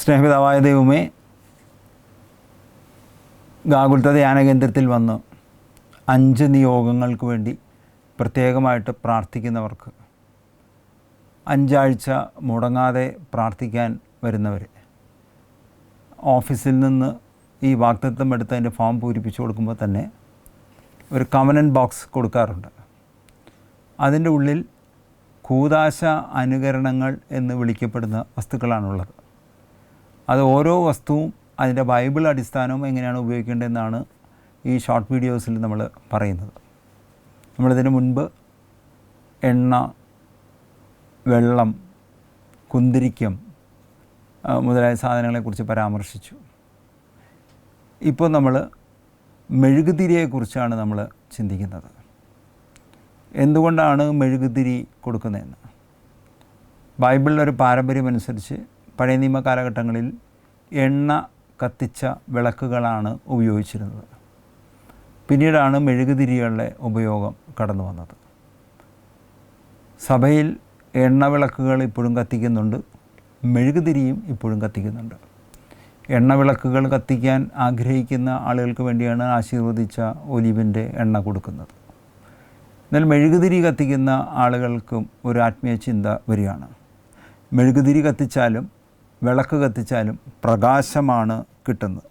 സ്നേഹപിതാവായ ദൈവമേ, ഗാകുൽത്ത ധ്യാന കേന്ദ്രത്തിൽ വന്ന് 5 നിയോഗങ്ങൾക്ക് വേണ്ടി പ്രത്യേകമായിട്ട് പ്രാർത്ഥിക്കുന്നവർക്ക്, 5 ആഴ്ച മുടങ്ങാതെ പ്രാർത്ഥിക്കാൻ വരുന്നവർ, ഓഫീസിൽ നിന്ന് ഈ വാഗ്ദത്തം എടുത്ത് അതിൻ്റെ ഫോം പൂരിപ്പിച്ചു കൊടുക്കുമ്പോൾ തന്നെ ഒരു കവനൻറ്റ് ബോക്സ് കൊടുക്കാറുണ്ട്. അതിൻ്റെ ഉള്ളിൽ കൂദാശ അനുകരണങ്ങൾ എന്ന് വിളിക്കപ്പെടുന്ന വസ്തുക്കളാണുള്ളത്. അത് ഓരോ വസ്തുവും അതിൻ്റെ ബൈബിൾ അടിസ്ഥാനവും എങ്ങനെയാണ് ഉപയോഗിക്കേണ്ടതെന്നാണ് ഈ ഷോർട്ട് വീഡിയോസിൽ നമ്മൾ പറയുന്നത്. നമ്മളിതിന് മുൻപ് എണ്ണ, വെള്ളം, കുന്തിരിക്കം മുതലായ സാധനങ്ങളെക്കുറിച്ച് പരാമർശിച്ചു. ഇപ്പോൾ നമ്മൾ മെഴുകുതിരിയെക്കുറിച്ചാണ് നമ്മൾ ചിന്തിക്കുന്നത്. എന്തുകൊണ്ടാണ് മെഴുകുതിരി കൊടുക്കുന്നതെന്ന്. ബൈബിളിലൊരു പാരമ്പര്യമനുസരിച്ച് പഴയ നിയമ കാലഘട്ടങ്ങളിൽ എണ്ണ കത്തിച്ച വിളക്കുകളാണ് ഉപയോഗിച്ചിരുന്നത്. പിന്നീടാണ് മെഴുകുതിരികളുടെ ഉപയോഗം കടന്നു വന്നത്. സഭയിൽ എണ്ണ വിളക്കുകൾ ഇപ്പോഴും കത്തിക്കുന്നുണ്ട്, മെഴുകുതിരിയും ഇപ്പോഴും കത്തിക്കുന്നുണ്ട്. എണ്ണ വിളക്കുകൾ കത്തിക്കാൻ ആഗ്രഹിക്കുന്ന ആളുകൾക്ക് വേണ്ടിയാണ് ആശീർവദിച്ച ഒലിവിൻ്റെ എണ്ണ കൊടുക്കുന്നത്. എന്നാൽ മെഴുകുതിരി കത്തിക്കുന്ന ആളുകൾക്കും ഒരു ആത്മീയ ചിന്ത വരികയാണ്. മെഴുകുതിരി കത്തിച്ചാലും വിളക്ക് കത്തിച്ചാലും പ്രകാശമാണ് കിട്ടുന്നത്.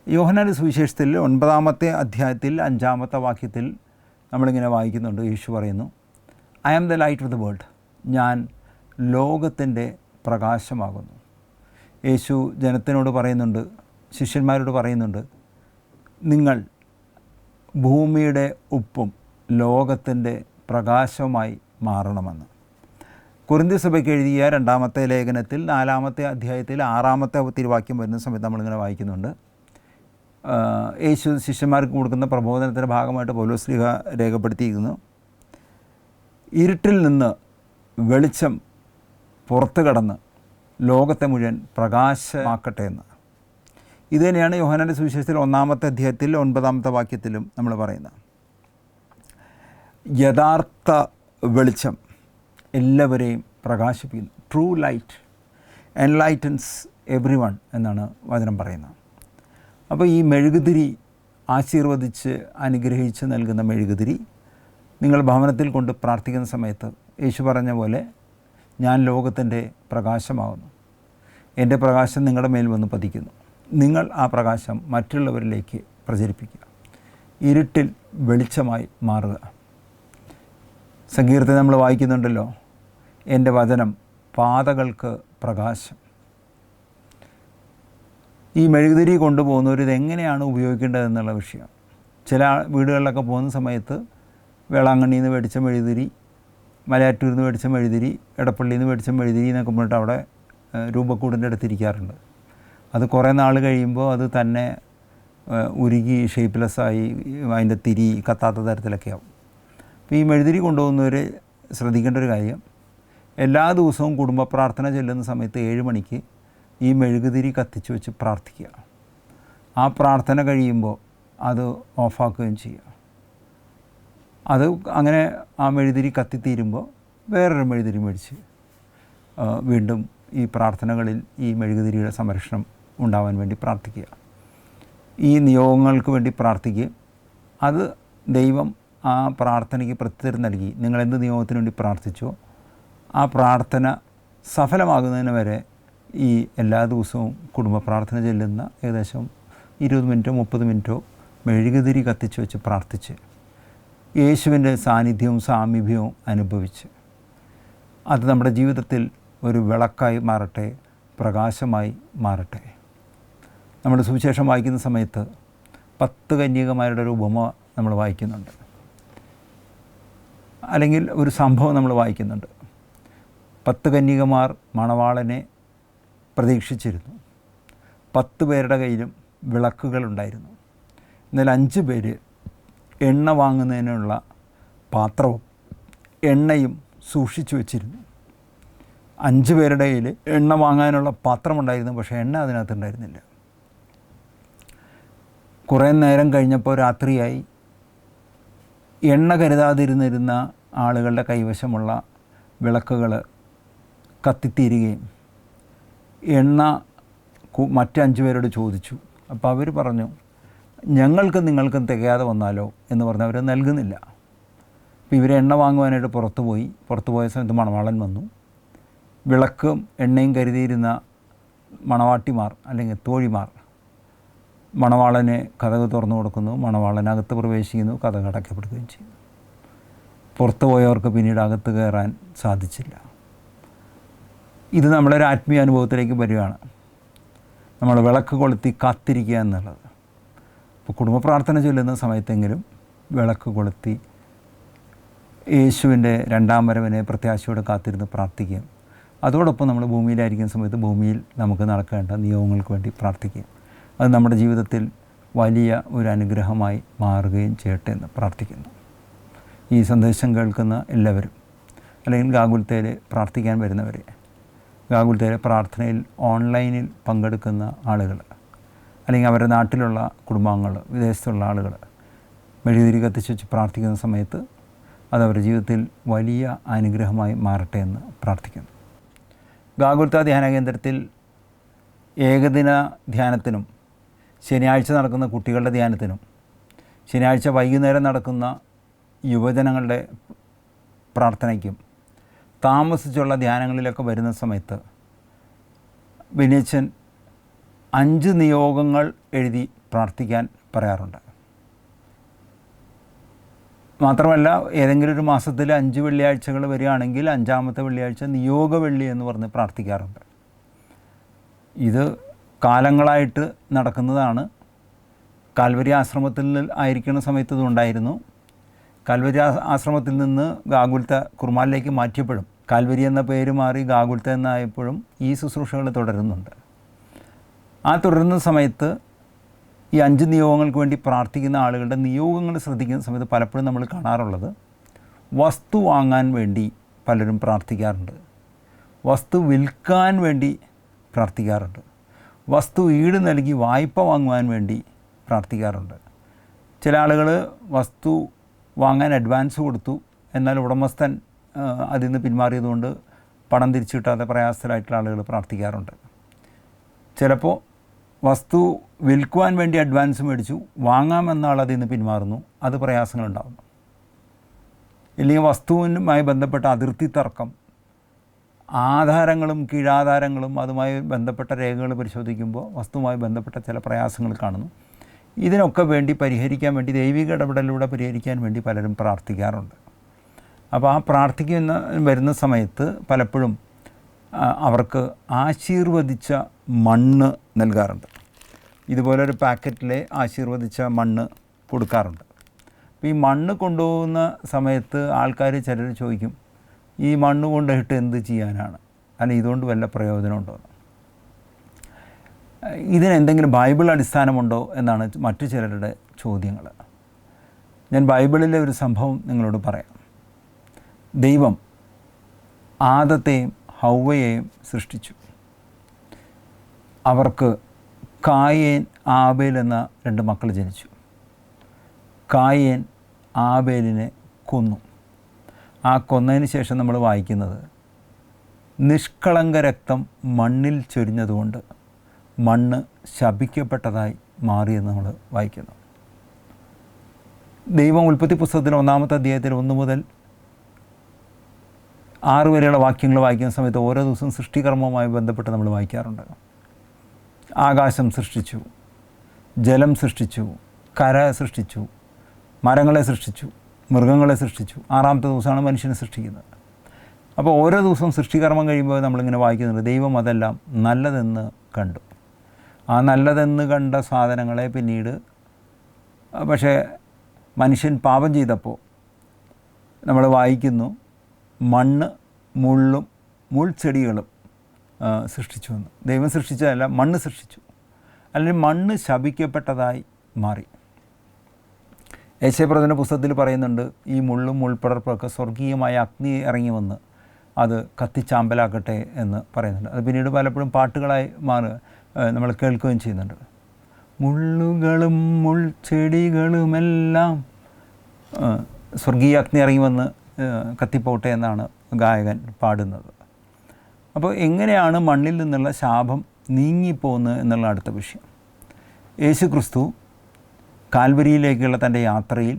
യോഹന്നാന്റെ സുവിശേഷത്തിൽ 9-ാമത്തെ അധ്യായത്തിൽ 5-ാമത്തെ വാക്യത്തിൽ നമ്മളിങ്ങനെ വായിക്കുന്നുണ്ട്. യേശു പറയുന്നു, I am the light of the world. ഞാൻ ലോകത്തിൻ്റെ പ്രകാശമാകുന്നു. യേശു ജനത്തിനോട് പറയുന്നുണ്ട്, ശിഷ്യന്മാരോട് പറയുന്നുണ്ട്, നിങ്ങൾ ഭൂമിയുടെ ഉപ്പും ലോകത്തിൻ്റെ പ്രകാശമായി മാറണമെന്ന്. കൊരിന്ത്യ സഭയ്ക്ക് എഴുതിയ 2-ാമത്തെ ലേഖനത്തിൽ 4-ാമത്തെ അധ്യായത്തിൽ 6-ാമത്തെ തിരുവാക്യം വരുന്ന സമയത്ത് നമ്മളിങ്ങനെ വായിക്കുന്നുണ്ട്. യേശു ശിഷ്യന്മാർക്ക് കൊടുക്കുന്ന പ്രബോധനത്തിൻ്റെ ഭാഗമായിട്ട് പൗലോസ് ശ്ലീഹ രേഖപ്പെടുത്തിയിരിക്കുന്നു, ഇരുട്ടിൽ നിന്ന് വെളിച്ചം പുറത്തു കടന്ന് ലോകത്തെ മുഴുവൻ പ്രകാശമാക്കട്ടെ എന്ന്. ഇത് തന്നെയാണ് യോഹന്നാന്റെ സുവിശേഷത്തിൽ 1-ാമത്തെ അധ്യായത്തിൽ 9-ാമത്തെ വാക്യത്തിലും നമ്മൾ പറയുന്നത്. യഥാർത്ഥ വെളിച്ചം എല്ലാവരെയും പ്രകാശിപ്പിക്കുന്നു. True light enlightens every one എന്നാണ് വചനം പറയുന്നത്. അപ്പോൾ ഈ മെഴുകുതിരി ആശീർവദിച്ച് അനുഗ്രഹിച്ച് നൽകുന്ന മെഴുകുതിരി നിങ്ങൾ ഭവനത്തിൽ കൊണ്ട് പ്രാർത്ഥിക്കുന്ന സമയത്ത് യേശു പറഞ്ഞ പോലെ, ഞാൻ ലോകത്തിൻ്റെ പ്രകാശമാകുന്നു, എൻ്റെ പ്രകാശം നിങ്ങളുടെ മേൽ വന്ന് പതിക്കുന്നു. നിങ്ങൾ ആ പ്രകാശം മറ്റുള്ളവരിലേക്ക് പ്രചരിപ്പിക്കുക, ഇരുട്ടിൽ വെളിച്ചമായി മാറുക. സങ്കീർത്തനം നമ്മൾ വായിക്കുന്നുണ്ടല്ലോ, എൻ്റെ വചനം പാതകൾക്ക് പ്രകാശം. ഈ മെഴുകുതിരി കൊണ്ടുപോകുന്നവർ ഇതെങ്ങനെയാണ് ഉപയോഗിക്കേണ്ടതെന്നുള്ള വിഷയം. ചില വീടുകളിലൊക്കെ പോകുന്ന സമയത്ത് വേളാങ്കണ്ണിയിൽ നിന്ന് മേടിച്ച മെഴുകുതിരി, മലയാറ്റൂരിൽ നിന്ന് മേടിച്ച മെഴുകുതിരി, എടപ്പള്ളിയിൽ നിന്ന് മേടിച്ച മെഴുകുതിരി എന്നൊക്കെ പറഞ്ഞിട്ട് അവിടെ രൂപക്കൂടിൻ്റെ അടുത്തിരിക്കാറുണ്ട്. അത് കുറേ നാൾ കഴിയുമ്പോൾ അത് തന്നെ ഉരുകി ഷേപ്പ്ലെസ്സായി അതിൻ്റെ തിരി കത്താത്ത തരത്തിലൊക്കെ ആവും. അപ്പോൾ ഈ മെഴുകുതിരി കൊണ്ടുപോകുന്നവർ ശ്രദ്ധിക്കേണ്ട ഒരു കാര്യം, എല്ലാ ദിവസവും കുടുംബ പ്രാർത്ഥന ചെല്ലുന്ന സമയത്ത് 7 മണിക്ക് ഈ മെഴുകുതിരി കത്തിച്ച് വെച്ച് പ്രാർത്ഥിക്കുക. ആ പ്രാർത്ഥന കഴിയുമ്പോൾ അത് ഓഫാക്കുകയും ചെയ്യുക. അത് അങ്ങനെ ആ മെഴുകുതിരി കത്തിത്തീരുമ്പോൾ വേറൊരു മെഴുകുതിരി മേടിച്ച് വീണ്ടും ഈ പ്രാർത്ഥനകളിൽ ഈ മെഴുകുതിരിയുടെ സംരക്ഷണം ഉണ്ടാവാൻ വേണ്ടി പ്രാർത്ഥിക്കുക. ഈ നിയോഗങ്ങൾക്ക് വേണ്ടി പ്രാർത്ഥിക്കുക. അത് ദൈവം ആ പ്രാർത്ഥനയ്ക്ക് പ്രത്യുത്തരം നൽകി. നിങ്ങളെന്ത് നിയോഗത്തിന് വേണ്ടി പ്രാർത്ഥിച്ചോ ആ പ്രാർത്ഥന സഫലമാകുന്നതിന് വരെ ഈ എല്ലാ ദിവസവും കുടുംബ പ്രാർത്ഥന ചെല്ലുന്ന ഏകദേശം 20 മിനിറ്റോ 30 മിനിറ്റോ മെഴുകുതിരി കത്തിച്ച് വെച്ച് പ്രാർത്ഥിച്ച് യേശുവിൻ്റെ സാന്നിധ്യവും സാമീപ്യവും അനുഭവിച്ച് അത് നമ്മുടെ ജീവിതത്തിൽ ഒരു വിളക്കായി മാറട്ടെ, പ്രകാശമായി മാറട്ടെ. നമ്മുടെ സുവിശേഷം വായിക്കുന്ന സമയത്ത് 10 കന്യകമാരുടെ ഒരു ഉപമ നമ്മൾ വായിക്കുന്നുണ്ട്, അല്ലെങ്കിൽ ഒരു സംഭവം നമ്മൾ വായിക്കുന്നുണ്ട്. 10 കന്യകമാർ മണവാളനെ പ്രതീക്ഷിച്ചിരുന്നു. 10 പേരുടെ കയ്യിലും വിളക്കുകളുണ്ടായിരുന്നു. എന്നാൽ 5 പേര് എണ്ണ വാങ്ങുന്നതിനുള്ള പാത്രവും എണ്ണയും സൂക്ഷിച്ചു വച്ചിരുന്നു. 5 പേരുടെ കയ്യിൽ എണ്ണ വാങ്ങാനുള്ള പാത്രമുണ്ടായിരുന്നു, പക്ഷേ എണ്ണ അതിനകത്തുണ്ടായിരുന്നില്ല. കുറേ നേരം കഴിഞ്ഞപ്പോൾ രാത്രിയായി. എണ്ണ കരുതാതിരുന്നിരുന്ന ആളുകളുടെ കൈവശമുള്ള വിളക്കുകൾ കത്തിത്തീരുകയും എണ്ണ മറ്റ് 5 പേരോട് ചോദിച്ചു. അപ്പോൾ അവർ പറഞ്ഞു, ഞങ്ങൾക്കും നിങ്ങൾക്കും തികയാതെ വന്നാലോ എന്ന് പറഞ്ഞ് അവർ നൽകുന്നില്ല. അപ്പോൾ ഇവർ എണ്ണ വാങ്ങുവാനായിട്ട് പുറത്തു പോയ സമയത്ത് മണവാളൻ വന്നു. വിളക്കും എണ്ണയും കരുതിയിരുന്ന മണവാട്ടിമാർ അല്ലെങ്കിൽ തോഴിമാർ മണവാളനെ കതക് തുറന്നു കൊടുക്കുന്നു. മണവാളനകത്ത് പ്രവേശിക്കുന്നു, കതക് അടയ്ക്കപ്പെടുകയും ചെയ്യുന്നു. പുറത്തു പോയവർക്ക് പിന്നീട് അകത്ത് കയറാൻ സാധിച്ചില്ല. ഇത് നമ്മളൊരു ആത്മീയ അനുഭവത്തിലേക്ക് വരികയാണ്. നമ്മൾ വിളക്ക് കൊളുത്തി കാത്തിരിക്കുക എന്നുള്ളത്. ഇപ്പോൾ കുടുംബ പ്രാർത്ഥന ചൊല്ലുന്ന സമയത്തെങ്കിലും വിളക്ക് കൊളുത്തി യേശുവിൻ്റെ 2ാം വരവിനെ പ്രത്യാശയോടെ കാത്തിരുന്ന് പ്രാർത്ഥിക്കുകയും അതോടൊപ്പം നമ്മൾ ഭൂമിയിലായിരിക്കുന്ന സമയത്ത് ഭൂമിയിൽ നമുക്ക് നടക്കേണ്ട നിയോഗങ്ങൾക്ക് വേണ്ടി പ്രാർത്ഥിക്കുകയും അത് നമ്മുടെ ജീവിതത്തിൽ വലിയ ഒരു അനുഗ്രഹമായി മാറുകയും ചെയ്യട്ടെ എന്ന് പ്രാർത്ഥിക്കുന്നു. ഈ സന്ദേശം കേൾക്കുന്ന എല്ലാവരും, അല്ലെങ്കിൽ ഗാകുൽത്തയിൽ പ്രാർത്ഥിക്കാൻ വരുന്നവർ, ഗാകുൽത്തയിലെ പ്രാർത്ഥനയിൽ ഓൺലൈനിൽ പങ്കെടുക്കുന്ന ആളുകൾ, അല്ലെങ്കിൽ അവരുടെ നാട്ടിലുള്ള കുടുംബാംഗങ്ങൾ, വിദേശത്തുള്ള ആളുകൾ മെഴുകുതിരി കത്തിച്ച് വെച്ച് പ്രാർത്ഥിക്കുന്ന സമയത്ത് അത് അവരുടെ ജീവിതത്തിൽ വലിയ അനുഗ്രഹമായി മാറട്ടെ എന്ന് പ്രാർത്ഥിക്കുന്നു. ഗാകുൽത്ത ധ്യാന കേന്ദ്രത്തിൽ ഏകദിന ധ്യാനത്തിനും ശനിയാഴ്ച നടക്കുന്ന കുട്ടികളുടെ ധ്യാനത്തിനും ശനിയാഴ്ച വൈകുന്നേരം നടക്കുന്ന യുവജനങ്ങളുടെ പ്രാർത്ഥനയ്ക്കും താമസിച്ചുള്ള ധ്യാനങ്ങളിലൊക്കെ വരുന്ന സമയത്ത് ബിനിയച്ചൻ 5 നിയോഗങ്ങൾ എഴുതി പ്രാർത്ഥിക്കാൻ പറയാറുണ്ട്. മാത്രമല്ല, ഏതെങ്കിലും ഒരു മാസത്തിൽ 5 വെള്ളിയാഴ്ചകൾ വരികയാണെങ്കിൽ 5ാമത്തെ വെള്ളിയാഴ്ച നിയോഗ വെള്ളി എന്ന് പറഞ്ഞ് പ്രാർത്ഥിക്കാറുണ്ട്. ഇത് കാലങ്ങളായിട്ട് നടക്കുന്നതാണ്. കാൽവരി ആശ്രമത്തിൽ ആയിരിക്കുന്ന സമയത്ത് ഇതുണ്ടായിരുന്നു. കാൽവരി ആശ്രമത്തിൽ നിന്ന് ഗാകുൽത്ത കുർമാലിലേക്ക് മാറ്റിയപ്പോഴും കാൽവരി എന്ന പേര് മാറി ഗാകുൽത്ത എന്നായപ്പോഴും ഈ ശുശ്രൂഷകൾ തുടരുന്നുണ്ട്. ആ തുടരുന്ന സമയത്ത് ഈ 5 നിയോഗങ്ങൾക്ക് വേണ്ടി പ്രാർത്ഥിക്കുന്ന ആളുകളുടെ നിയോഗങ്ങൾ ശ്രദ്ധിക്കുന്ന സമയത്ത് പലപ്പോഴും നമ്മൾ കാണാറുള്ളത് വസ്തു വാങ്ങാൻ വേണ്ടി പലരും പ്രാർത്ഥിക്കാറുണ്ട്, വസ്തു വിൽക്കാൻ വേണ്ടി പ്രാർത്ഥിക്കാറുണ്ട്, വസ്തു ഈട് നൽകി വായ്പ വാങ്ങുവാൻ വേണ്ടി പ്രാർത്ഥിക്കാറുണ്ട്. ചില ആളുകൾ വസ്തു വാങ്ങാൻ അഡ്വാൻസ് കൊടുത്തു, എന്നാൽ ഉടമസ്ഥൻ അതിൽ നിന്ന് പിന്മാറിയതുകൊണ്ട് പണം തിരിച്ചു കിട്ടാതെ പ്രയാസത്തിലായിട്ടുള്ള ആളുകൾ പ്രാർത്ഥിക്കാറുണ്ട്. ചിലപ്പോൾ വസ്തു വിൽക്കുവാൻ വേണ്ടി അഡ്വാൻസ് മേടിച്ചു, വാങ്ങാമെന്ന ആൾ അതിൽ നിന്ന് പിന്മാറുന്നു, അത് പ്രയാസങ്ങളുണ്ടാകുന്നു. ഇല്ലെങ്കിൽ വസ്തുവിനുമായി ബന്ധപ്പെട്ട അതിർത്തി തർക്കം, ആധാരങ്ങളും കീഴാധാരങ്ങളും അതുമായി ബന്ധപ്പെട്ട രേഖകൾ പരിശോധിക്കുമ്പോൾ വസ്തുവുമായി ബന്ധപ്പെട്ട ചില പ്രയാസങ്ങൾ കാണുന്നു. ഇതിനൊക്കെ വേണ്ടി പരിഹരിക്കാൻ വേണ്ടി, ദൈവിക ഇടപെടലിലൂടെ പരിഹരിക്കാൻ വേണ്ടി പലരും പ്രാർത്ഥിക്കാറുണ്ട്. അപ്പോൾ ആ പ്രാർത്ഥിക്കുന്ന വരുന്ന സമയത്ത് പലപ്പോഴും അവർക്ക് ആശീർവദിച്ച മണ്ണ് നൽകാറുണ്ട്. ഇതുപോലൊരു പാക്കറ്റിലെ ആശീർവദിച്ച മണ്ണ് കൊടുക്കാറുണ്ട്. അപ്പോൾ ഈ മണ്ണ് കൊണ്ടുപോകുന്ന സമയത്ത് ആൾക്കാർ ചിലർ ചോദിക്കും, ഈ മണ്ണ് കൊണ്ടിട്ട് എന്ത് ചെയ്യാനാണ്, അല്ലെങ്കിൽ ഇതുകൊണ്ട് വല്ല പ്രയോജനമുണ്ടോ, ഇതിനെന്തെങ്കിലും ബൈബിൾ അടിസ്ഥാനമുണ്ടോ എന്നാണ് മറ്റു ചിലരുടെ ചോദ്യങ്ങൾ. ഞാൻ ബൈബിളിലെ ഒരു സംഭവം നിങ്ങളോട് പറയാം. ദൈവം ആദത്തെയും ഹൗവയെയും സൃഷ്ടിച്ചു. അവർക്ക് കായേൻ, ആബേൽ എന്ന 2 മക്കൾ ജനിച്ചു. കായേൻ ആബേലിനെ കൊന്നു. ആ കൊന്നതിന് ശേഷം നമ്മൾ വായിക്കുന്നത്, നിഷ്കളങ്ക രക്തം മണ്ണിൽ ചൊരിഞ്ഞതുകൊണ്ട് മണ്ണ് ശപിക്കപ്പെട്ടതായി മാറിയെന്ന് നമ്മൾ വായിക്കുന്നു. ദൈവം ഉൽപ്പത്തി പുസ്തകത്തിൽ 1-ാമത്തെ അധ്യായത്തിൽ 1 മുതൽ 6 വരെയുള്ള വാക്യങ്ങൾ വായിക്കുന്ന സമയത്ത് ഓരോ ദിവസവും സൃഷ്ടികർമ്മവുമായി ബന്ധപ്പെട്ട് നമ്മൾ വായിക്കാറുണ്ട്. ആകാശം സൃഷ്ടിച്ചു, ജലം സൃഷ്ടിച്ചു, കര സൃഷ്ടിച്ചു, മരങ്ങളെ സൃഷ്ടിച്ചു, മൃഗങ്ങളെ സൃഷ്ടിച്ചു. 6ാമത്തെ ദിവസമാണ് മനുഷ്യനെ സൃഷ്ടിക്കുന്നത്. അപ്പോൾ ഓരോ ദിവസവും സൃഷ്ടികർമ്മം കഴിയുമ്പോൾ നമ്മളിങ്ങനെ വായിക്കുന്നുണ്ട്, ദൈവം അതെല്ലാം നല്ലതെന്ന് കണ്ടു. ആ നല്ലതെന്ന് കണ്ട സാധനങ്ങളെ പിന്നീട് പക്ഷേ മനുഷ്യൻ പാപം ചെയ്തപ്പോൾ നമ്മൾ വായിക്കുന്നു, മണ്ണ്, മുള്ളും മുൾച്ചെടികളും സൃഷ്ടിച്ചു എന്ന്. ദൈവം സൃഷ്ടിച്ചതല്ല, മണ്ണ് സൃഷ്ടിച്ചു. അല്ലെങ്കിൽ മണ്ണ് ശപിക്കപ്പെട്ടതായി മാറി. യെശയ്യാപ്രവചന പുസ്തകത്തിൽ പറയുന്നുണ്ട്, ഈ മുള്ളും മുൾപ്പടർപ്പൊക്കെ സ്വർഗീയമായ അഗ്നി ഇറങ്ങി വന്ന് അത് കത്തിച്ചാമ്പലാക്കട്ടെ എന്ന് പറയുന്നുണ്ട്. അത് പിന്നീട് പലപ്പോഴും പാട്ടുകളായി നമ്മൾ കേൾക്കുകയും ചെയ്യുന്നുണ്ട്. മുള്ളുകളും മുൾച്ചെടികളുമെല്ലാം സ്വർഗീയ അഗ്നി ഇറങ്ങി വന്ന് കത്തിപ്പോട്ടെ എന്നാണ് ഗായകൻ പാടുന്നത്. അപ്പോൾ എങ്ങനെയാണ് മണ്ണിൽ നിന്നുള്ള ശാപം നീങ്ങിപ്പോകുന്നത് എന്നുള്ള അടുത്ത വിഷയം. യേശു ക്രിസ്തു കാൽവരിയിലേക്കുള്ള തൻ്റെ യാത്രയിൽ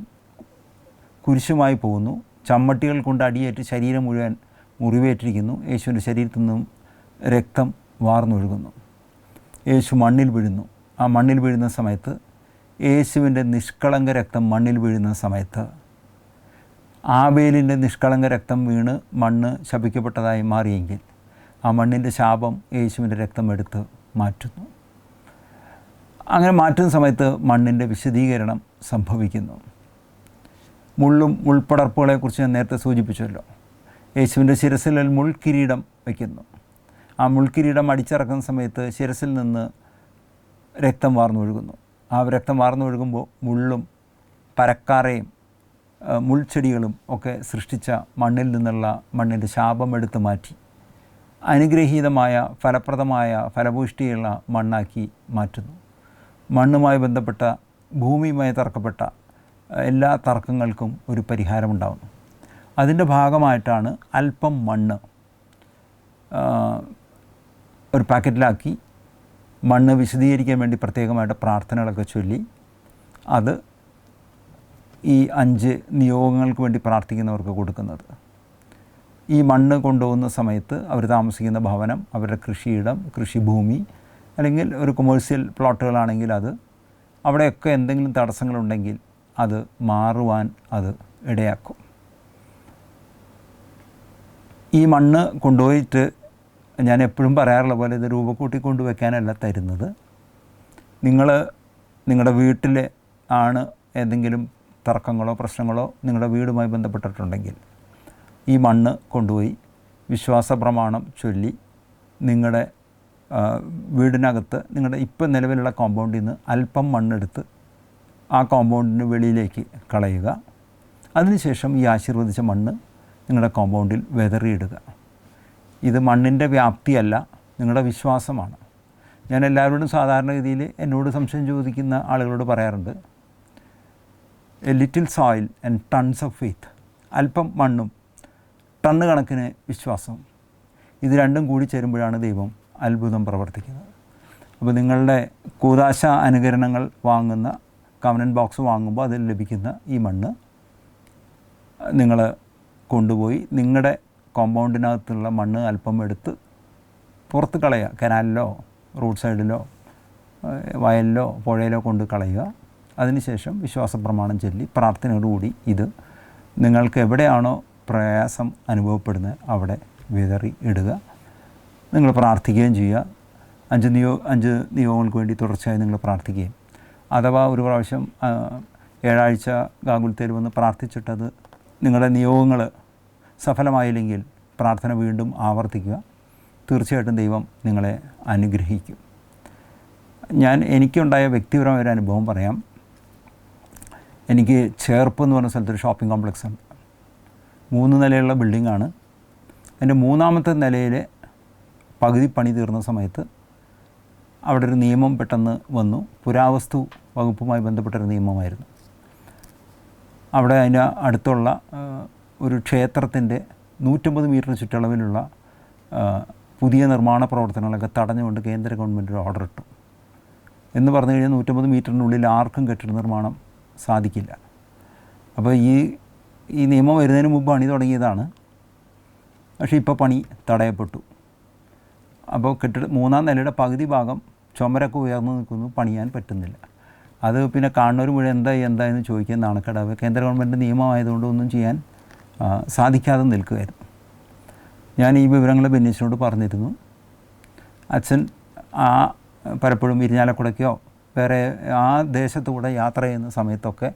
കുരിശുമായി പോകുന്നു. ചമ്മട്ടികൾ കൊണ്ട് അടിയേറ്റ് ശരീരം മുഴുവൻ മുറിവേറ്റിരിക്കുന്നു. യേശുവിൻ്റെ ശരീരത്തിൽ നിന്നും രക്തം വാർന്നൊഴുകുന്നു. യേശു മണ്ണിൽ വീഴുന്നു. ആ മണ്ണിൽ വീഴുന്ന സമയത്ത്, യേശുവിൻ്റെ നിഷ്കളങ്ക രക്തം മണ്ണിൽ വീഴുന്ന സമയത്ത്, ആബേലിൻ്റെ നിഷ്കളങ്ക രക്തം വീണ് മണ്ണ് ശപിക്കപ്പെട്ടതായി മാറിയെങ്കിൽ ആ മണ്ണിൻ്റെ ശാപം യേശുവിൻ്റെ രക്തം എടുത്ത് മാറ്റുന്നു. അങ്ങനെ മാറ്റുന്ന സമയത്ത് മണ്ണിൻ്റെ വിശദീകരണം സംഭവിക്കുന്നു. മുള്ളും മുൾപ്പടർപ്പുകളെക്കുറിച്ച് ഞാൻ നേരത്തെ സൂചിപ്പിച്ചല്ലോ. യേശുവിൻ്റെ ശിരസിൽ മുൾക്കിരീടം വയ്ക്കുന്നു. ആ മുൾക്കിരീടം അടിച്ചിറക്കുന്ന സമയത്ത് ശിരസിൽ നിന്ന് രക്തം വാർന്നൊഴുകുന്നു. ആ രക്തം വാർന്നൊഴുകുമ്പോൾ മുള്ളും പരക്കാറയും മുൾച്ചെടികളും ഒക്കെ സൃഷ്ടിച്ച മണ്ണിൽ നിന്നുള്ള മണ്ണിൻ്റെ ശാപം എടുത്ത് മാറ്റി അനുഗ്രഹീതമായ ഫലപ്രദമായ ഫലപുഷ്ടിയുള്ള മണ്ണാക്കി മാറ്റുന്നു. മണ്ണുമായി ബന്ധപ്പെട്ട, ഭൂമിയുമായി തർക്കപ്പെട്ട എല്ലാ തർക്കങ്ങൾക്കും ഒരു പരിഹാരമുണ്ടാകുന്നു. അതിൻ്റെ ഭാഗമായിട്ടാണ് അല്പം മണ്ണ് ഒരു പാക്കറ്റിലാക്കി മണ്ണ് വിശദീകരിക്കാൻ വേണ്ടി പ്രത്യേകമായിട്ട് പ്രാർത്ഥനകളൊക്കെ ചൊല്ലി അത് ഈ 5 നിയോഗങ്ങൾക്ക് വേണ്ടി പ്രാർത്ഥിക്കുന്നവർക്ക് കൊടുക്കുന്നത്. ഈ മണ്ണ് കൊണ്ടുപോകുന്ന സമയത്ത് അവർ താമസിക്കുന്ന ഭവനം, അവരുടെ കൃഷിയിടം, കൃഷിഭൂമി, അല്ലെങ്കിൽ ഒരു കൊമേഴ്സ്യൽ പ്ലോട്ടുകളാണെങ്കിൽ അത്, അവിടെയൊക്കെ എന്തെങ്കിലും തടസ്സങ്ങളുണ്ടെങ്കിൽ അത് മാറുവാൻ അത് ഇടയാക്കും. ഈ മണ്ണ് കൊണ്ടുപോയിട്ട്, ഞാൻ എപ്പോഴും പറയാറുള്ള പോലെ, ഇത് രൂപക്കൂട്ടി കൊണ്ടുവയ്ക്കാനല്ല തരുന്നത്. നിങ്ങളുടെ വീട്ടിൽ ആണ് എന്തെങ്കിലും തർക്കങ്ങളോ പ്രശ്നങ്ങളോ നിങ്ങളുടെ വീടുമായി ബന്ധപ്പെട്ടിട്ടുണ്ടെങ്കിൽ ഈ മണ്ണ് കൊണ്ടുപോയി വിശ്വാസ പ്രമാണം ചൊല്ലി നിങ്ങളുടെ വീടിനകത്ത്, നിങ്ങളുടെ ഇപ്പം നിലവിലുള്ള കോമ്പൗണ്ടിൽ നിന്ന് അല്പം മണ്ണെടുത്ത് ആ കോമ്പൗണ്ടിന് വെളിയിലേക്ക് കളയുക. അതിനുശേഷം ഈ ആശീർവദിച്ച മണ്ണ് നിങ്ങളുടെ കോമ്പൗണ്ടിൽ വെതറിയിടുക. ഇത് മണ്ണിൻ്റെ വ്യാപ്തിയല്ല, നിങ്ങളുടെ വിശ്വാസമാണ്. ഞാൻ എല്ലാവരോടും സാധാരണഗതിയിൽ എന്നോട് സംശയം ചോദിക്കുന്ന ആളുകളോട് പറയാറുണ്ട്, A little soil and tons of faith. അല്പം മണ്ണും ടണ്ണ് കണക്കിന് വിശ്വാസവും, ഇത് രണ്ടും കൂടി ചേരുമ്പോഴാണ് ദൈവം അത്ഭുതം പ്രവർത്തിക്കുന്നത്. അപ്പോൾ നിങ്ങളുടെ കൂദാശ അനുകരണങ്ങൾ വാങ്ങുന്ന, കവനൻ്റ് ബോക്സ് വാങ്ങുമ്പോൾ അതിൽ ലഭിക്കുന്ന ഈ മണ്ണ് നിങ്ങൾ കൊണ്ടുപോയി നിങ്ങളുടെ കോമ്പൗണ്ടിനകത്തുള്ള മണ്ണ് അല്പം എടുത്ത് പുറത്ത് കളയുക. കനാലിലോ റോഡ് സൈഡിലോ വയലിലോ പുഴയിലോ കൊണ്ട് കളയുക. അതിനുശേഷം വിശ്വാസപ്രമാണം ചൊല്ലി പ്രാർത്ഥനയോടുകൂടി ഇത് നിങ്ങൾക്ക് എവിടെയാണോ പ്രയാസം അനുഭവപ്പെടുന്നത് അവിടെ വിതറി ഇടുക. നിങ്ങൾ പ്രാർത്ഥിക്കുകയും ചെയ്യുക. 5 നിയോഗങ്ങൾക്ക് വേണ്ടി തുടർച്ചയായി നിങ്ങൾ പ്രാർത്ഥിക്കുകയും, അഥവാ ഒരു പ്രാവശ്യം 7 ആഴ്ച ഗാഗുൽത്തേൽ വന്ന് പ്രാർത്ഥിച്ചിട്ടത് നിങ്ങളുടെ നിയോഗങ്ങൾ സഫലമായില്ലെങ്കിൽ പ്രാർത്ഥന വീണ്ടും ആവർത്തിക്കുക. തീർച്ചയായിട്ടും ദൈവം നിങ്ങളെ അനുഗ്രഹിക്കും. എനിക്കുണ്ടായ വ്യക്തിപരമായ ഒരു അനുഭവം പറയാം. എനിക്ക് ചേർപ്പ് എന്ന് പറഞ്ഞ സ്ഥലത്തൊരു ഷോപ്പിംഗ് കോംപ്ലക്സ് ഉണ്ട്. 3 നിലയുള്ള ബിൽഡിങ്ങാണ്. എൻ്റെ 3-ാമത്തെ നിലയിൽ പകുതി പണി തീർന്ന സമയത്ത് അവിടെ ഒരു നിയമം പെട്ടെന്ന് വന്നു. പുരാവസ്തു വകുപ്പുമായി ബന്ധപ്പെട്ടൊരു നിയമമായിരുന്നു. അവിടെ അതിൻ്റെ അടുത്തുള്ള ഒരു ക്ഷേത്രത്തിൻ്റെ 150 മീറ്റർ ചുറ്റളവിലുള്ള പുതിയ നിർമ്മാണ പ്രവർത്തനങ്ങളൊക്കെ തടഞ്ഞുകൊണ്ട് കേന്ദ്ര ഗവൺമെൻറ് ഒരു ഓർഡർ ഇട്ടു. എന്ന് പറഞ്ഞു കഴിഞ്ഞാൽ 150 മീറ്ററിനുള്ളിൽ ആർക്കും കെട്ടിട നിർമ്മാണം സാധിക്കില്ല. അപ്പോൾ ഈ നിയമം വരുന്നതിന് മുമ്പ് പണി തുടങ്ങിയതാണ്. പക്ഷേ ഇപ്പോൾ പണി തടയപ്പെട്ടു. അപ്പോൾ 3-ാം നിലയുടെ പകുതി ഭാഗം ചുമരൊക്കെ ഉയർന്നു നിൽക്കുന്നു, പണിയാൻ പറ്റുന്നില്ല. അത് പിന്നെ കാണുന്നവർ മുഴുവൻ എന്തായെന്ന് ചോദിക്കാൻ നാണക്കേടാവ്. കേന്ദ്ര ഗവൺമെൻറ് നിയമമായതുകൊണ്ട് ഒന്നും ചെയ്യാൻ സാധിക്കാതെ നിൽക്കുകയായിരുന്നു. ഞാൻ ഈ വിവരങ്ങൾ ബെന്നീസിനോട് പറഞ്ഞിരുന്നു. അച്ഛൻ പലപ്പോഴും ഇരിഞ്ഞാലക്കുടയ്ക്കോ വേറെ ആ ദേശത്തുകൂടെ യാത്ര ചെയ്യുന്ന സമയത്തൊക്കെ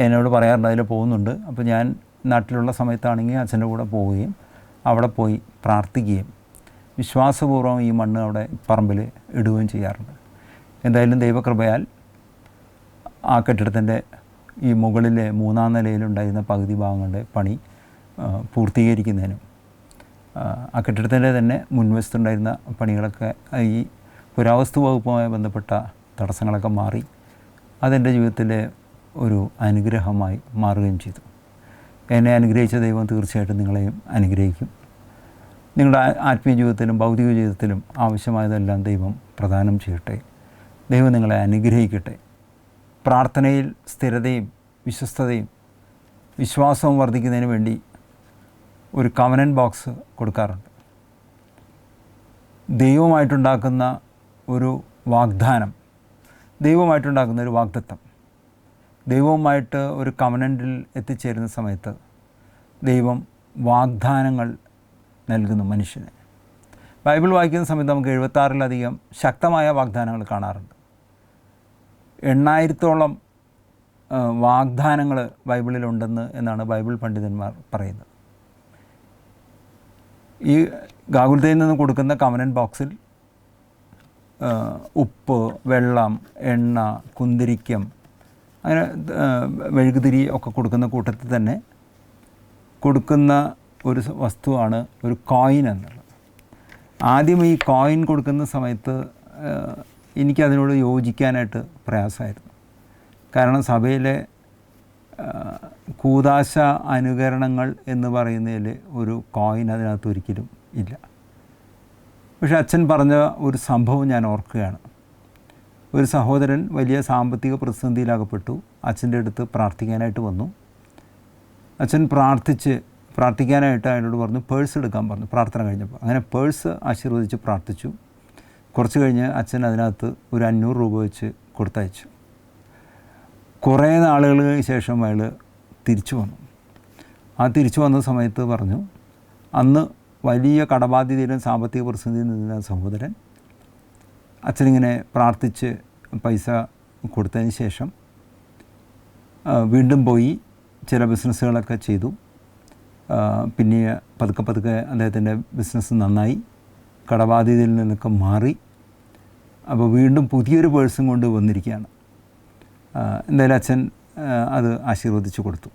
എന്നോട് പറയാറുണ്ട് അതിൽ പോകുന്നുണ്ട്. അപ്പോൾ ഞാൻ നാട്ടിലുള്ള സമയത്താണെങ്കിൽ അച്ഛൻ്റെ കൂടെ പോവുകയും അവിടെ പോയി പ്രാർത്ഥിക്കുകയും വിശ്വാസപൂർവ്വം ഈ മണ്ണ് അവിടെ പറമ്പിൽ ഇടുകയും ചെയ്യാറുണ്ട്. എന്തായാലും ദൈവകൃപയാൽ ആ കെട്ടിടത്തിൻ്റെ ഈ മുകളിലെ 3-ാം നിലയിലുണ്ടായിരുന്ന പകുതി ഭാഗങ്ങളുടെ പണി പൂർത്തീകരിക്കുന്നതിനും ആ കെട്ടിടത്തിൻ്റെ തന്നെ മുൻവശത്തുണ്ടായിരുന്ന പണികളൊക്കെ ഈ പുരാവസ്തു വകുപ്പുമായി ബന്ധപ്പെട്ട തടസ്സങ്ങളൊക്കെ മാറി അതെൻ്റെ ജീവിതത്തിലെ ഒരു അനുഗ്രഹമായി മാറുകയും ചെയ്തു. എന്നെ അനുഗ്രഹിച്ച ദൈവം തീർച്ചയായിട്ടും നിങ്ങളെയും അനുഗ്രഹിക്കും. നിങ്ങളുടെ ആത്മീയ ജീവിതത്തിലും ഭൗതിക ജീവിതത്തിലും ആവശ്യമായതെല്ലാം ദൈവം പ്രദാനം ചെയ്യട്ടെ. ദൈവം നിങ്ങളെ അനുഗ്രഹിക്കട്ടെ. പ്രാർത്ഥനയിൽ സ്ഥിരതയും വിശ്വസ്തതയും വിശ്വാസവും വർദ്ധിക്കുന്നതിന് വേണ്ടി ഒരു കവനൻറ്റ് ബോക്സ് കൊടുക്കാറുണ്ട്. ദൈവമായിട്ടുണ്ടാക്കുന്ന ഒരു വാഗ്ദാനം, ദൈവമായിട്ടുണ്ടാക്കുന്ന ഒരു വാഗ്ദത്തം, ദൈവവുമായിട്ട് ഒരു കവനൻറ്റിൽ എത്തിച്ചേരുന്ന സമയത്ത് ദൈവം വാഗ്ദാനങ്ങൾ നൽകുന്നു മനുഷ്യന്. ബൈബിൾ വായിക്കുന്ന സമയത്ത് നമുക്ക് 76-ലധികം ശക്തമായ വാഗ്ദാനങ്ങൾ കാണാറുണ്ട്. 8000-ഓളം വാഗ്ദാനങ്ങൾ ബൈബിളിലുണ്ടെന്ന് എന്നാണ് ബൈബിൾ പണ്ഡിതന്മാർ പറയുന്നത്. ഈ ഗാഗുൽത്തയിൽ നിന്ന് കൊടുക്കുന്ന കവനൻറ്റ് ബോക്സിൽ ഉപ്പ്, വെള്ളം, എണ്ണ, കുന്തിരിക്കം, അങ്ങനെ മെഴുകുതിരി ഒക്കെ കൊടുക്കുന്ന കൂട്ടത്തിൽ തന്നെ കൊടുക്കുന്ന ഒരു വസ്തുവാണ് ഒരു കോയിൻ എന്നുള്ളത്. ആദ്യം ഈ കോയിൻ കൊടുക്കുന്ന സമയത്ത് എനിക്കതിനോട് യോജിക്കാനായിട്ട് പ്രയാസമായിരുന്നു. കാരണം സഭയിലെ കൂദാശ അനുകരണങ്ങൾ എന്ന് പറയുന്നതിൽ ഒരു കോയിൻ അതിനകത്ത് ഒരിക്കലും ഇല്ല. പക്ഷേ അച്ഛൻ പറഞ്ഞ ഒരു സംഭവം ഞാൻ ഓർക്കുകയാണ്. ഒരു സഹോദരൻ വലിയ സാമ്പത്തിക പ്രതിസന്ധിയിലകപ്പെട്ടു. അച്ഛൻ്റെ അടുത്ത് പ്രാർത്ഥിക്കാനായിട്ട് വന്നു. അച്ഛൻ പ്രാർത്ഥിക്കാനായിട്ട് അയാളോട് പറഞ്ഞു പേഴ്സ് എടുക്കാൻ പറഞ്ഞു പ്രാർത്ഥന കഴിഞ്ഞപ്പോൾ. അങ്ങനെ പേഴ്സ് ആശീർവദിച്ച് പ്രാർത്ഥിച്ചു. കുറച്ച് കഴിഞ്ഞ് അച്ഛൻ അതിനകത്ത് ഒരു 500 രൂപ വെച്ച് കൊടുത്തയച്ചു. കുറേ നാളുകൾക്ക് ശേഷം അയാൾ തിരിച്ചു വന്നു. ആ തിരിച്ചു വന്ന സമയത്ത് പറഞ്ഞു, അന്ന് വലിയ കടബാധ്യതയിലും സാമ്പത്തിക പ്രതിസന്ധിയിൽ നിന്ന സഹോദരൻ അച്ഛനിങ്ങനെ പ്രാർത്ഥിച്ച് പൈസ കൊടുത്തതിന് ശേഷം വീണ്ടും പോയി ചില ബിസിനസ്സുകളൊക്കെ ചെയ്തു. പിന്നെ പതുക്കെ അദ്ദേഹത്തിൻ്റെ ബിസിനസ് നന്നായി, കടബാധ്യതയിൽ നിന്നൊക്കെ മാറി. അപ്പോൾ വീണ്ടും പുതിയൊരു പേഴ്സും കൊണ്ട് വന്നിരിക്കുകയാണ്. എന്തായാലും അച്ഛൻ അത് ആശീർവദിച്ചു കൊടുത്തു.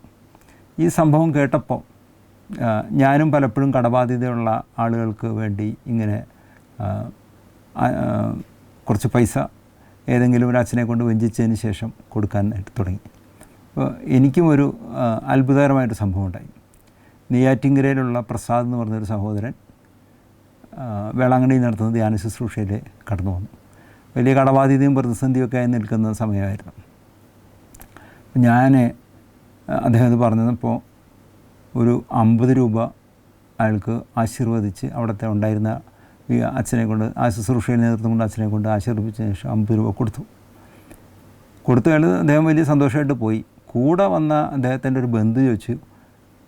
ഈ സംഭവം കേട്ടപ്പോൾ ഞാനും പലപ്പോഴും കടബാധ്യതയുള്ള ആളുകൾക്ക് വേണ്ടി ഇങ്ങനെ കുറച്ച് പൈസ ഏതെങ്കിലും ഒരു അച്ഛനെ കൊണ്ട് വഞ്ചിച്ചതിന് ശേഷം കൊടുക്കാനായിട്ട് തുടങ്ങി. അപ്പോൾ എനിക്കും ഒരു അത്ഭുതകരമായിട്ട് സംഭവം ഉണ്ടായി. നെയ്യാറ്റിൻകരയിലുള്ള പ്രസാദ് എന്ന് പറഞ്ഞൊരു സഹോദരൻ വേളാങ്കണ്ണിയിൽ നടത്തുന്ന ധ്യാന ശുശ്രൂഷയിൽ കടന്നു വന്നു. വലിയ കടബാധ്യതയും പ്രതിസന്ധിയൊക്കെ ആയി നിൽക്കുന്ന സമയമായിരുന്നു. ഞാൻ അദ്ദേഹം ഇത് പറഞ്ഞപ്പോൾ ഒരു 50 രൂപ അയാൾക്ക് ആശീർവദിച്ച് അവിടുത്തെ ഉണ്ടായിരുന്ന ഈ അച്ഛനെ കൊണ്ട് ആ ശുശ്രൂഷയിൽ നേതൃത്വം കൊണ്ട് അച്ഛനെ കൊണ്ട് ആശീർവദിച്ചതിന് ശേഷം 50 രൂപ കൊടുത്തു അയാൾ അദ്ദേഹം വലിയ സന്തോഷമായിട്ട് പോയി. കൂടെ വന്ന അദ്ദേഹത്തിൻ്റെ ഒരു ബന്ധു ചോദിച്ചു,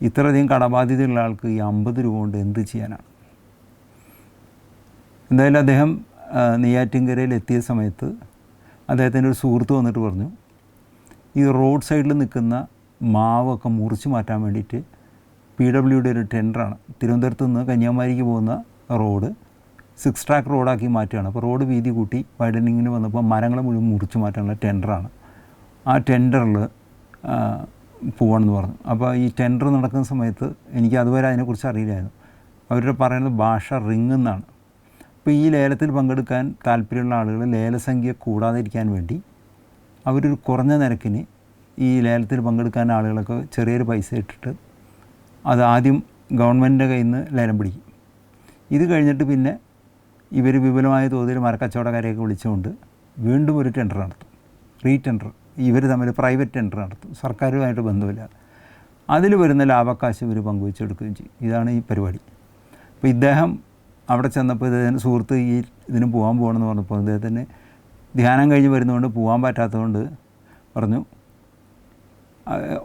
ഇത്രയധികം കടബാധ്യതയുള്ള ആൾക്ക് ഈ 50 രൂപ കൊണ്ട് എന്ത് ചെയ്യാനാണ്? എന്തായാലും അദ്ദേഹം നെയ്യാറ്റിൻകരയിൽ എത്തിയ സമയത്ത് അദ്ദേഹത്തിൻ്റെ ഒരു സുഹൃത്ത് വന്നിട്ട് പറഞ്ഞു, ഈ റോഡ് സൈഡിൽ നിൽക്കുന്ന മാവൊക്കെ മുറിച്ച് മാറ്റാൻ വേണ്ടിയിട്ട് PWD ഒരു ടെൻഡറാണ്. തിരുവനന്തപുരത്ത് നിന്ന് കന്യാകുമാരിക്ക് പോകുന്ന റോഡ് 6 ട്രാക്ക് റോഡാക്കി മാറ്റുകയാണ്. അപ്പോൾ റോഡ് വീതി കൂട്ടി വൈഡനിങ്ങിന് വന്നപ്പോൾ മരങ്ങൾ മുഴുവൻ മുറിച്ച് മാറ്റാനുള്ള ടെൻഡറാണ്. ആ ടെൻഡറിൽ പോകണമെന്ന് പറഞ്ഞു. അപ്പോൾ ഈ ടെൻഡർ നടക്കുന്ന സമയത്ത് എനിക്ക് അതുവരെ അതിനെക്കുറിച്ച് അറിയില്ലായിരുന്നു. അവരുടെ പറയുന്നത് ഭാഷ റിങ് എന്നാണ്. അപ്പോൾ ഈ ലേലത്തിൽ പങ്കെടുക്കാൻ താല്പര്യമുള്ള ആളുകൾ ലേലസംഖ്യ കൂടാതിരിക്കാൻ വേണ്ടി അവരൊരു കുറഞ്ഞ നിരക്കിന് ഈ ലേലത്തിൽ പങ്കെടുക്കാൻ ആളുകളൊക്കെ ചെറിയൊരു പൈസ ഇട്ടിട്ട് അത് ആദ്യം ഗവൺമെൻറ്റിൻ്റെ കയ്യിൽ നിന്ന് ലേലം പിടിക്കും. ഇത് കഴിഞ്ഞിട്ട് പിന്നെ ഇവർ വിപുലമായ തോതിൽ മരക്കച്ചവടക്കാരെയൊക്കെ വിളിച്ചുകൊണ്ട് വീണ്ടും ഒരു ടെൻഡർ നടത്തും, റീടെൻഡർ. ഇവർ തമ്മിൽ പ്രൈവറ്റ് ടെൻഡർ നടത്തും, സർക്കാരുമായിട്ട് ബന്ധമില്ല. അതിൽ വരുന്ന ലാഭക്കാശ് ഇവർ പങ്കുവെച്ചെടുക്കുകയും ചെയ്യും. ഇതാണ് ഈ പരിപാടി. അപ്പോൾ ഇദ്ദേഹം അവിടെ ചെന്നപ്പോൾ ഇദ്ദേഹത്തിൻ്റെ സുഹൃത്ത് ഇതിന് പോകാൻ പോകണമെന്ന് പറഞ്ഞപ്പോൾ ഇദ്ദേഹത്തിന് ധ്യാനം കഴിഞ്ഞ് വരുന്നതുകൊണ്ട് പോകാൻ പറ്റാത്തതുകൊണ്ട് പറഞ്ഞു,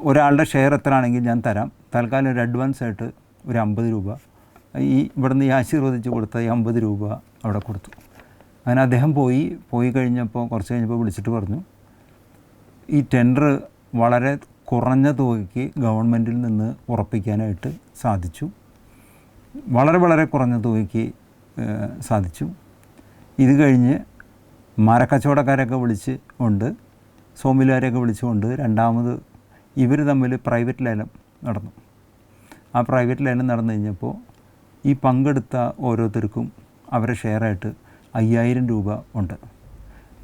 ഒരാളുടെ ഷെയർ എത്ര ആണെങ്കിൽ ഞാൻ തരാം, തൽക്കാലം ഒരു അഡ്വാൻസ് ആയിട്ട് ഒരു 50 രൂപ ഇവിടുന്ന് ഈ ആശീർവദിച്ച് കൊടുത്ത ഈ 50 രൂപ അവിടെ കൊടുത്തു. അങ്ങനെ അദ്ദേഹം പോയി കഴിഞ്ഞപ്പോൾ കുറച്ച് കഴിഞ്ഞപ്പോൾ വിളിച്ചിട്ട് പറഞ്ഞു, ഈ ടെൻഡർ വളരെ കുറഞ്ഞ തുകയ്ക്ക് ഗവൺമെൻറ്റിൽ നിന്ന് ഉറപ്പിക്കാനായിട്ട് സാധിച്ചു. വളരെ കുറഞ്ഞ തുകയ്ക്ക് സാധിച്ചു. ഇത് കഴിഞ്ഞ് മരക്കച്ചവടക്കാരെയൊക്കെ വിളിച്ചുകൊണ്ട് സോമിലുകാരെയൊക്കെ വിളിച്ചുകൊണ്ട് രണ്ടാമത് ഇവർ തമ്മിൽ പ്രൈവറ്റ് ലേലം നടന്നു. ആ പ്രൈവറ്റ് ലേലം നടന്നു കഴിഞ്ഞപ്പോൾ ഈ പങ്കെടുത്ത ഓരോരുത്തർക്കും അവരെ ഷെയറായിട്ട് 5000 രൂപ ഉണ്ട്.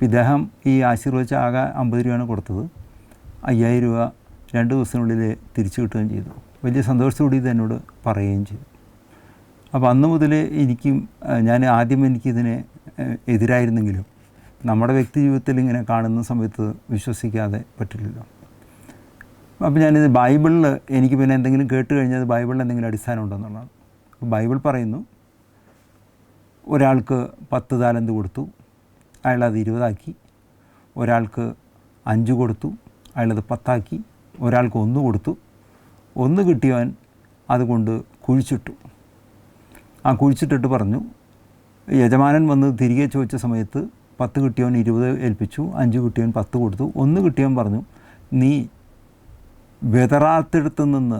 ഇദ്ദേഹം ഈ ആശീർവദിച്ച ആകെ 50 രൂപയാണ് കൊടുത്തത്. 5000 രൂപ 2 ദിവസത്തിനുള്ളിൽ തിരിച്ചു കിട്ടുകയും ചെയ്തു. വലിയ സന്തോഷത്തോടെ ഇത് എന്നോട് പറയുകയും ചെയ്തു. അപ്പോൾ അന്ന് മുതൽ എനിക്കും ഞാൻ ആദ്യം എനിക്കിതിനെ എതിരായിരുന്നെങ്കിലും നമ്മുടെ വ്യക്തി ജീവിതത്തിൽ ഇങ്ങനെ കാണുന്ന സമയത്ത് വിശ്വസിക്കാതെ പറ്റില്ലല്ലോ. അപ്പോൾ ഞാനിത് ബൈബിളിൽ എനിക്ക് പിന്നെ എന്തെങ്കിലും കേട്ട് കഴിഞ്ഞാൽ ബൈബിളിൽ എന്തെങ്കിലും അടിസ്ഥാനം ഉണ്ടെന്നുള്ളതാണ്. ബൈബിൾ പറയുന്നു, ഒരാൾക്ക് 10 താലന്ത് കൊടുത്തു, അയാളത് 20 ആക്കി. ഒരാൾക്ക് 5 കൊടുത്തു, അയാളത് 10 ആക്കി. ഒരാൾക്ക് 1 കൊടുത്തു, 1 കിട്ടിയവൻ അതുകൊണ്ട് കുഴിച്ചിട്ടു. ആ കുഴിച്ചിട്ടിട്ട് പറഞ്ഞു, യജമാനൻ വന്ന് തിരികെ ചോദിച്ച സമയത്ത് 10 കിട്ടിയവൻ 20 ഏൽപ്പിച്ചു, 5 കിട്ടിയവൻ 10 കൊടുത്തു. 1 കിട്ടിയവൻ പറഞ്ഞു, നീ വിതറാത്തിടത്തു നിന്ന്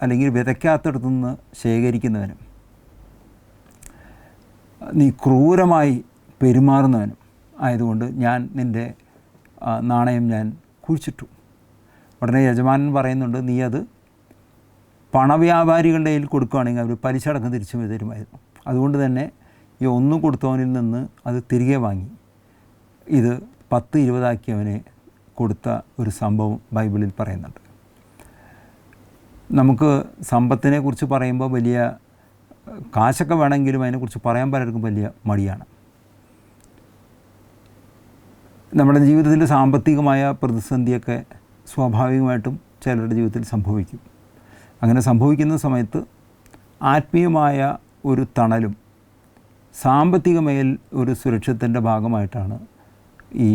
അല്ലെങ്കിൽ വിതയ്ക്കാത്തിടത്തു നിന്ന് ശേഖരിക്കുന്നവനും നീ ക്രൂരമായി പെരുമാറുന്നവനും ആയതുകൊണ്ട് ഞാൻ നിൻ്റെ നാണയം ഞാൻ കുഴിച്ചിട്ടു. ഉടനെ യജമാനൻ പറയുന്നുണ്ട്, നീ അത് പണവ്യാപാരികളുടെ കയ്യിൽ കൊടുക്കുകയാണെങ്കിൽ അവർ പലിശ അടക്കം തിരിച്ചു തരുമായിരുന്നു. അതുകൊണ്ട് തന്നെ ഈ 1 കൊടുത്തവനിൽ നിന്ന് അത് തിരികെ വാങ്ങി ഇത് 10-20 ആക്കിയവനെ കൊടുത്ത ഒരു സംഭവം ബൈബിളിൽ പറയുന്നുണ്ട്. നമുക്ക് സമ്പത്തിനെ കുറിച്ച് പറയുമ്പോൾ വലിയ കാശൊക്കെ വേണമെങ്കിലും അതിനെക്കുറിച്ച് പറയാൻ പലർക്കും വലിയ മടിയാണ്. നമ്മുടെ ജീവിതത്തിൽ സാമ്പത്തികമായ പ്രതിസന്ധിയൊക്കെ സ്വാഭാവികമായിട്ടും ചിലരുടെ ജീവിതത്തിൽ സംഭവിക്കും. അങ്ങനെ സംഭവിക്കുന്ന സമയത്ത് ആത്മീയമായ ഒരു തണലും സാമ്പത്തിക മേൽ ഒരു സുരക്ഷിതത്തിൻ്റെ ഭാഗമായിട്ടാണ് ഈ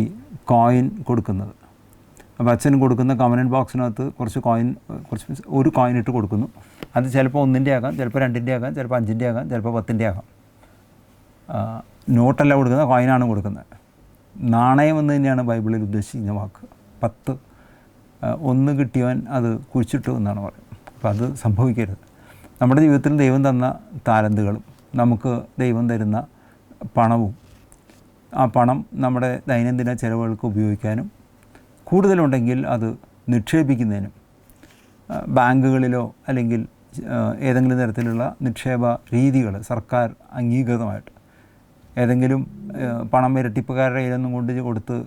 കോയിൻ കൊടുക്കുന്നത്. അപ്പോൾ അച്ഛൻ കൊടുക്കുന്ന കമൻറ്റ് ബോക്സിനകത്ത് ഒരു കോയിൻ ഇട്ട് കൊടുക്കുന്നു. അത് ചിലപ്പോൾ 1-ൻ്റെ ആകാം, ചിലപ്പോൾ 2-ൻ്റെ ആകാം, ചിലപ്പോൾ 5-ൻ്റെ ആകാം, ചിലപ്പോൾ 10-ൻ്റെ ആകാം. നോട്ടല്ല കൊടുക്കുന്നത്, കോയിനാണ് കൊടുക്കുന്നത്. നാണയം എന്ന് തന്നെയാണ് ബൈബിളിൽ ഉദ്ദേശിക്കുന്ന വാക്ക്. 10 1 കിട്ടിയവൻ അത് കുഴിച്ചിട്ടു എന്നാണ് പറയുന്നത്. അപ്പോൾ അത് സംഭവിക്കരുത്. നമ്മുടെ ജീവിതത്തിൽ ദൈവം തന്ന താലന്തുകളും നമുക്ക് ദൈവം തരുന്ന പണവും, ആ പണം നമ്മുടെ ദൈനംദിന ചിലവുകൾക്ക് ഉപയോഗിക്കാനും കൂടുതലുണ്ടെങ്കിൽ അത് നിക്ഷേപിക്കുന്നതിനും ബാങ്കുകളിലോ അല്ലെങ്കിൽ ഏതെങ്കിലും തരത്തിലുള്ള നിക്ഷേപ രീതികൾ സർക്കാർ അംഗീകൃതമായിട്ട് ഏതെങ്കിലും പണം ഇരട്ടിപ്പുകാരുടെ കയ്യിലൊന്നും കൊടുത്ത്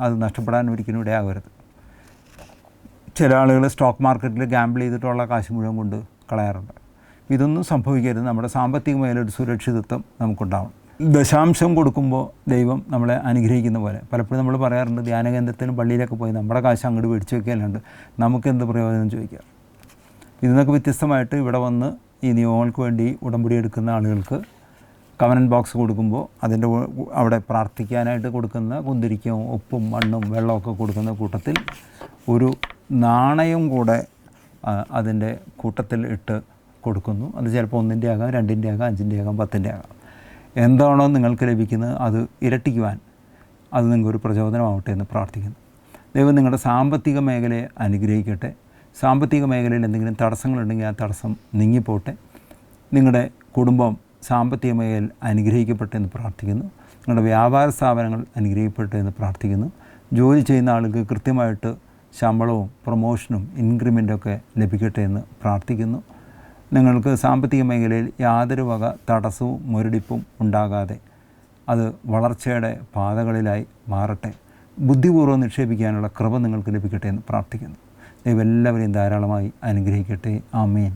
അത് നഷ്ടപ്പെടാൻ ഒരിക്കലും ഇടയാകരുത്. ചില ആളുകൾ സ്റ്റോക്ക് മാർക്കറ്റിൽ ഗാമ്പിൾ ചെയ്തിട്ടുള്ള കാശ് മുഴുവൻ കൊണ്ട് കളയാറുണ്ട്. ഇതൊന്നും സംഭവിക്കരുത്. നമ്മുടെ സാമ്പത്തികമായൊരു സുരക്ഷിതത്വം നമുക്കുണ്ടാവണം. ദശാംശം കൊടുക്കുമ്പോൾ ദൈവം നമ്മളെ അനുഗ്രഹിക്കുന്ന പോലെ പലപ്പോഴും നമ്മൾ പറയാറുണ്ട്, ധ്യാനകേന്ദ്രത്തിലും പള്ളിയിലൊക്കെ പോയി നമ്മുടെ കാശ് അങ്ങോട്ട് മേടിച്ച് വയ്ക്കാനുണ്ട്, നമുക്കെന്ത് പ്രയോജനം ചോദിക്കാം. ഇതിനൊക്കെ വ്യത്യസ്തമായിട്ട് ഇവിടെ വന്ന് ഈ നിയമങ്ങൾക്ക് വേണ്ടി ഉടമ്പടി എടുക്കുന്ന ആളുകൾക്ക് കവനൻറ്റ് ബോക്സ് കൊടുക്കുമ്പോൾ അതിൻ്റെ അവിടെ പ്രാർത്ഥിക്കാനായിട്ട് കൊടുക്കുന്ന കുന്തിരിക്കവും ഉപ്പും മണ്ണും വെള്ളമൊക്കെ കൊടുക്കുന്ന കൂട്ടത്തിൽ ഒരു നാണയം കൂടെ അതിൻ്റെ കൂട്ടത്തിൽ ഇട്ട് കൊടുക്കുന്നു. അത് ചിലപ്പോൾ 1-ൻ്റെ ആകാം, 2-ൻ്റെ ആകാം, 5-ൻ്റെ ആകാം, 10-ൻ്റെ ആകാം. എന്താണോ നിങ്ങൾക്ക് ലഭിക്കുന്നത് അത് ഇരട്ടിക്കുവാൻ അത് നിങ്ങൾക്കൊരു പ്രചോദനമാവട്ടെ എന്ന് പ്രാർത്ഥിക്കുന്നു. ദൈവം നിങ്ങളുടെ സാമ്പത്തിക മേഖലയെ അനുഗ്രഹിക്കട്ടെ. സാമ്പത്തിക മേഖലയിൽ എന്തെങ്കിലും തടസ്സങ്ങളുണ്ടെങ്കിൽ ആ തടസ്സം നീങ്ങിപ്പോട്ടെ. നിങ്ങളുടെ കുടുംബം സാമ്പത്തിക മേഖലയിൽ അനുഗ്രഹിക്കട്ടെ എന്ന് പ്രാർത്ഥിക്കുന്നു. നിങ്ങളുടെ വ്യാപാര സ്ഥാപനങ്ങൾ അനുഗ്രഹിക്കട്ടെ എന്ന് പ്രാർത്ഥിക്കുന്നു. ജോലി ചെയ്യുന്ന ആൾക്ക് കൃത്യമായിട്ട് ശമ്പളവും പ്രൊമോഷനും ഇൻക്രിമെൻറ്റൊക്കെ ലഭിക്കട്ടെ എന്ന് പ്രാർത്ഥിക്കുന്നു. നിങ്ങൾക്ക് സാമ്പത്തിക മേഖലയിൽ യാതൊരു വക തടസ്സവും മുരടിപ്പും ഉണ്ടാകാതെ അത് വളർച്ചയുടെ പാതകളിലായി മാറട്ടെ. ബുദ്ധിപൂർവ്വം നിക്ഷേപിക്കാനുള്ള കൃപ നിങ്ങൾക്ക് ലഭിക്കട്ടെ എന്ന് പ്രാർത്ഥിക്കുന്നു. ദൈവം എല്ലാവരെയും ധാരാളമായി അനുഗ്രഹിക്കട്ടെ. ആമേൻ.